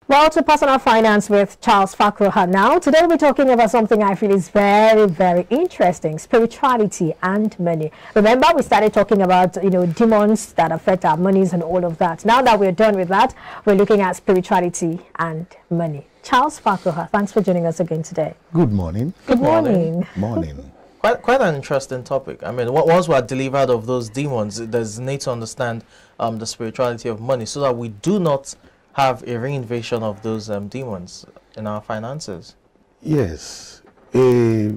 Well, to personal finance with Charles Fakroha now. Today we'll be talking about something I feel is very, very interesting: spirituality and money. Remember, we started talking about, demons that affect our monies and all of that. Now that we're done with that, we're looking at spirituality and money. Charles Fakroha, thanks for joining us again today. Good morning. Good morning. Morning. Quite an interesting topic. I mean, once we're delivered of those demons, there's need to understand the spirituality of money so that we do not have a reinvasion of those demons in our finances. Yes. A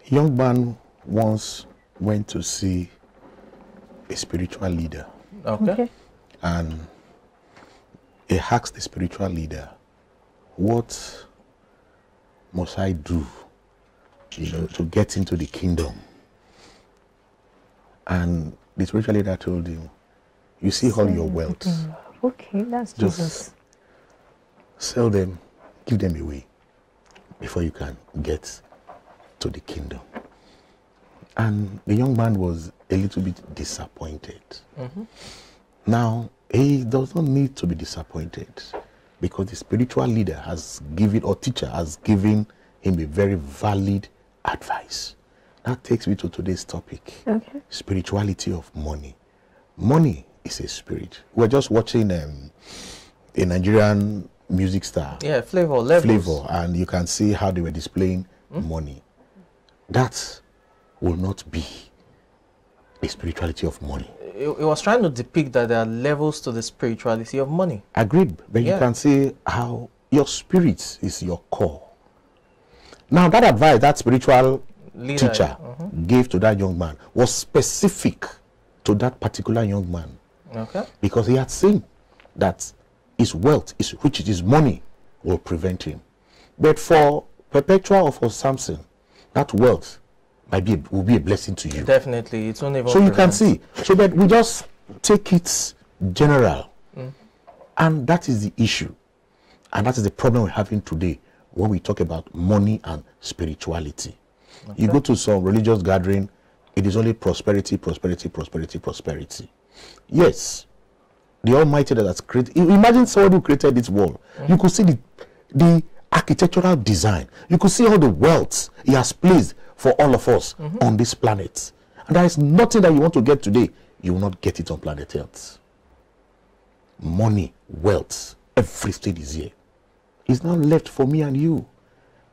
young man once went to see a spiritual leader. Okay. And he asked the spiritual leader, what must I do, to get into the kingdom? And the spiritual leader told him, you see all your wealth. Okay, that's just Jesus. Sell them, give them away before you can get to the kingdom. And the young man was a little bit disappointed. Now, he does not need to be disappointed because the spiritual leader has given, or teacher has given him a very valid advice. That takes me to today's topic. Okay. Spirituality of money. Money is a spirit. We're just watching a Nigerian music star. Yeah, Flavor, and you can see how they were displaying money. That will not be a spirituality of money. It was trying to depict that there are levels to the spirituality of money. Agreed. But you can see how your spirit is your core. Now, that advice that spiritual teacher gave to that young man was specific to that particular young man. Okay. Because he had seen that his wealth, his riches, his money will prevent him. But for Perpetua or for Samson, that wealth will be a blessing to you. Definitely. It's only so you can see. So that we just take it general. And that is the issue. And that is the problem we're having today when we talk about money and spirituality. You go to some religious gathering, it is only prosperity, prosperity, prosperity, prosperity. Yes, the Almighty that has created. Imagine someone who created this world. You could see the architectural design. You could see all the wealth He has placed for all of us on this planet. And there is nothing that you want to get today, you will not get it on planet Earth. Money, wealth, everything is here. It's now left for me and you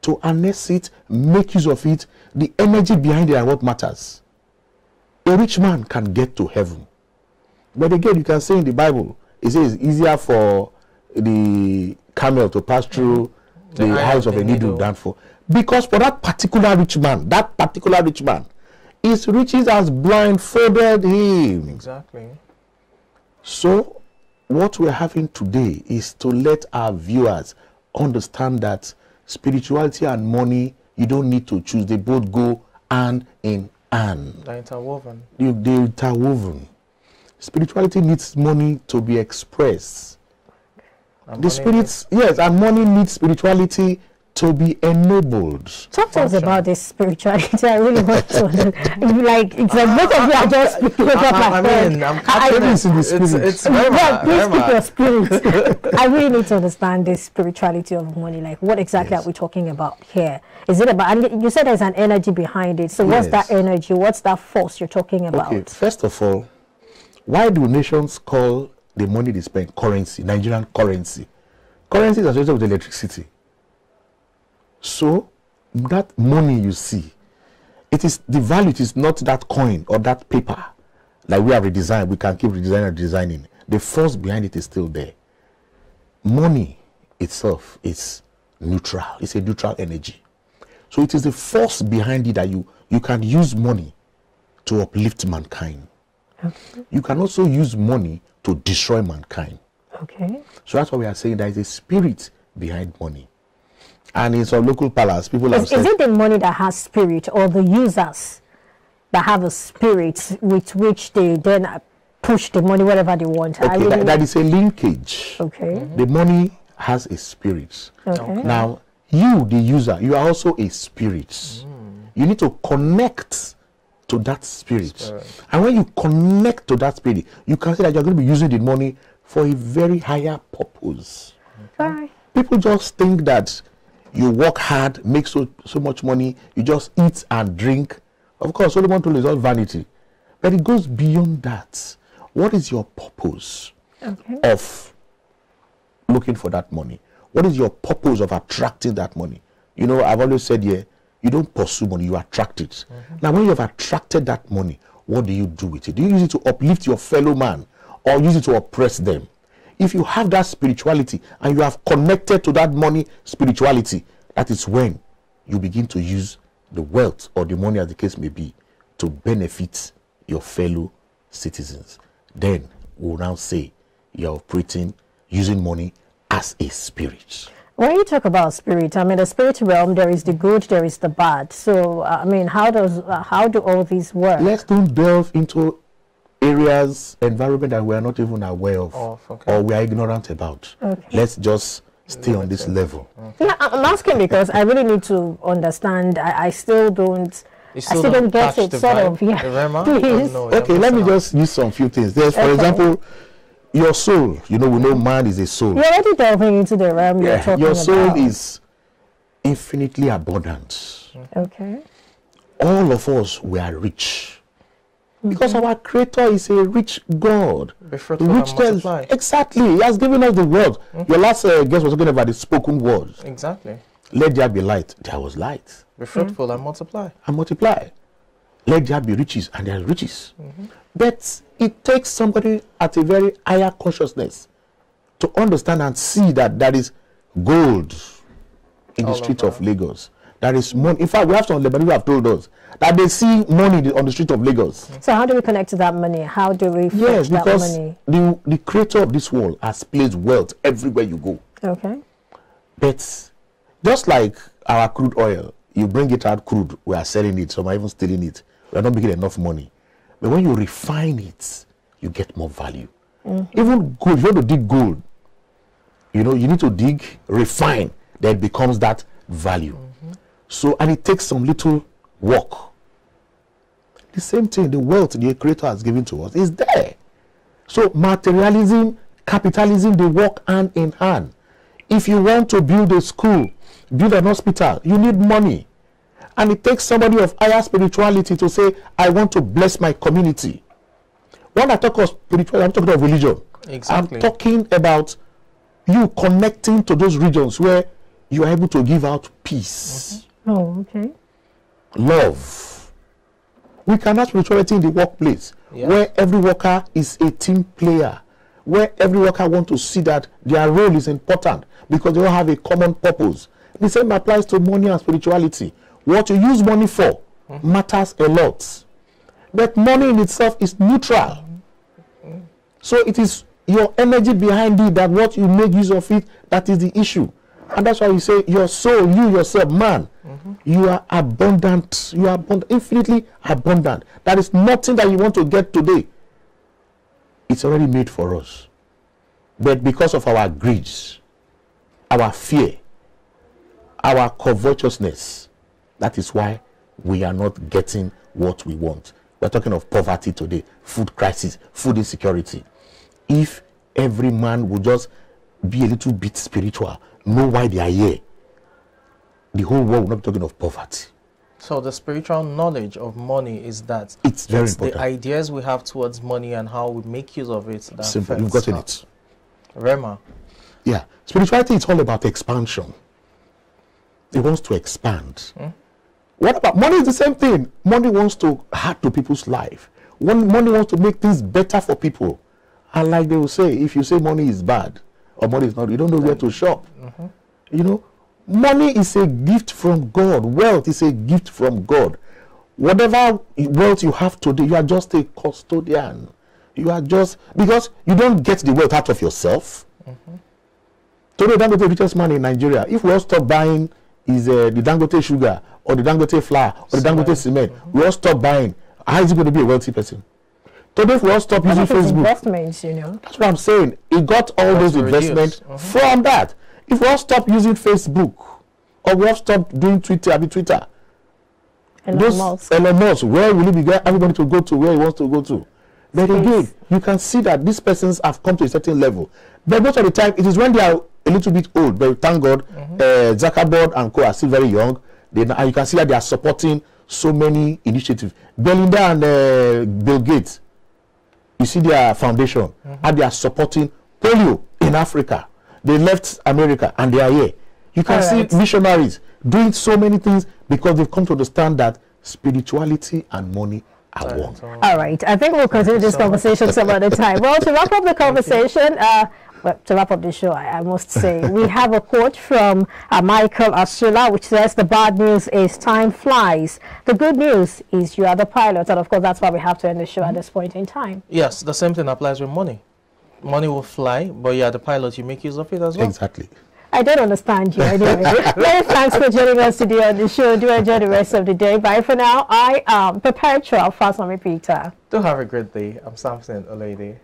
to harness it, make use of it. The energy behind it and what matters. A rich man can get to heaven. But again, you can say in the Bible, it says it's easier for the camel to pass through the eyes of a needle than for... Because for that particular rich man, his riches has blindfolded him. Exactly. So, what we're having today is to let our viewers understand that spirituality and money, you don't need to choose. They both go hand in hand. They're interwoven. They're interwoven. Spirituality needs money to be expressed. And the spirits, yes, and money needs spirituality to be enabled. Talk to us about this spirituality. I really want to. It's like both of you are just speaking about my mean, I'm catching this in the spirit. It's very please speak your spirit. I really need to understand this spirituality of money. Like, what exactly are we talking about here? Is it about? And you said there's an energy behind it. So what's that energy? What's that force you're talking about? Okay, first of all, why do nations call the money they spend currency, Nigerian currency? Currency is associated with electricity. So that money you see, it is the value, it is not that coin or that paper. Like we have redesigned, we can keep redesigning and designing. The force behind it is still there. Money itself is neutral. It's a neutral energy. So it is the force behind it that you can use money to uplift mankind. Okay. You can also use money to destroy mankind. Okay. So that's why we are saying there is a spirit behind money. And in some local palace, people have said... Is it the money that has spirit, or the users that have a spirit with which they then push the money wherever they want? Okay, that is a linkage. Okay. The money has a spirit. Okay. Now, you, the user, you are also a spirit. You need to connect to that spirit. And when you connect to that spirit, you can see that you're going to be using the money for a very higher purpose. People just think that you work hard, make so much money, you just eat and drink. Of course, Solomon told us all vanity. But it goes beyond that. What is your purpose of looking for that money? What is your purpose of attracting that money? You know, I've always said here, you don't pursue money, you attract it. Now, when you have attracted that money, what do you do with it? Do you use it to uplift your fellow man or use it to oppress them? If you have that spirituality and you have connected to that money spirituality, that is when you begin to use the wealth or the money, as the case may be, to benefit your fellow citizens. Then we'll now say you're operating, using money as a spirit. When you talk about spirit, I mean, the spirit realm, there is the good, there is the bad. So, I mean, how do all these work? Let's don't delve into areas, environment that we are not even aware of, or we are ignorant about. Let's just stay on this level. No, I'm asking because I really need to understand. I still don't. I still don't get it, sort of. Yeah. Please. Okay, let me just use some few things. There's, for example, your soul. You know, we know man is a soul. You're already delving into the realm you're talking about. Your soul is infinitely abundant. Okay. All of us, we are rich. Because our Creator is a rich God. Richness, exactly. He has given us the word. Your last guest was talking about the spoken words. Exactly. Let there be light. There was light. Be fruitful and multiply. And multiply. Let there be riches, and there are riches. But it takes somebody at a very higher consciousness to understand and see that there is gold in the street of Lagos. There is money. In fact, we have some Lebanese who have told us that they see money on the street of Lagos. So how do we connect to that money? How do we fetch that money? Because the creator of this world has placed wealth everywhere you go. Okay. But just like our crude oil, you bring it out crude, we are selling it, some are even stealing it. We are not making enough money. But when you refine it, you get more value. Even gold, if you want to dig gold, you know, you need to dig, refine, then it becomes that value. So, and it takes some little work. The same thing, the wealth the Creator has given to us is there. So, materialism, capitalism, they work hand in hand. If you want to build a school, build an hospital, you need money. And it takes somebody of higher spirituality to say, I want to bless my community. When I talk of spirituality, I'm talking about religion. Exactly. I'm talking about you connecting to those regions where you are able to give out peace. Oh, okay. Love. We can have spirituality in the workplace, where every worker is a team player, where every worker wants to see that their role is important because they all have a common purpose. The same applies to money and spirituality. What you use money for matters a lot. But money in itself is neutral. So it is your energy behind it, that what you make use of it, that is the issue. And that's why you say your soul, you yourself, man, you are abundant. You are abundant, infinitely abundant. There is nothing that you want to get today. It's already made for us. But because of our greeds, our fear, our covetousness, that is why we are not getting what we want. We're talking of poverty today, food crisis, food insecurity. If every man would just be a little bit spiritual, know why they are here, the whole world will not be talking of poverty. So the spiritual knowledge of money is that it's very important. The ideas we have towards money and how we make use of it. That simple. You've gotten it. Rema. Yeah. Spirituality is all about expansion. It wants to expand. What about money? Is the same thing. Money wants to add to people's life. Money wants to make things better for people. And like they will say, if you say money is bad or money is not, you don't know where to shop. You know, money is a gift from God. Wealth is a gift from God. Whatever wealth you have today, you are just a custodian. You are just, because you don't get the wealth out of yourself. Today, Dangote, the richest man in Nigeria, if we all stop buying is the Dangote sugar or the Dangote flour or the Dangote cement, we all stop buying, how is he going to be a wealthy person? Today, if we all stop using Facebook, investments, you know. That's what I'm saying. He got all those investments from that. If we all stop using Facebook, or we all stop doing Twitter, Elon Musk, where will he be getting everybody to go to where he wants to go to? But again, you can see that these persons have come to a certain level. But most of the time, it is when they are a little bit old, but thank God, Zuckerberg and co are still very young. And you can see that they are supporting so many initiatives. Belinda and Bill Gates, you see their foundation, and they are supporting polio in Africa. They left America and they are here. You can see missionaries doing so many things because they've come to understand that spirituality and money are one. All right. I think we'll continue this conversation some other time. Well, to wrap up the conversation, to wrap up the show, I must say, we have a quote from Michael Asula, which says, the bad news is time flies. The good news is you are the pilot. And of course, that's why we have to end the show at this point in time. Yes, the same thing applies with money. Money will fly, but you are the pilot. You make use of it as well. Exactly. I don't understand you anyway. Many thanks for joining us today on the show. Do enjoy the rest of the day. Bye for now. I am Perpetual Fast on Repeater. Do have a great day. I'm Samson Olede.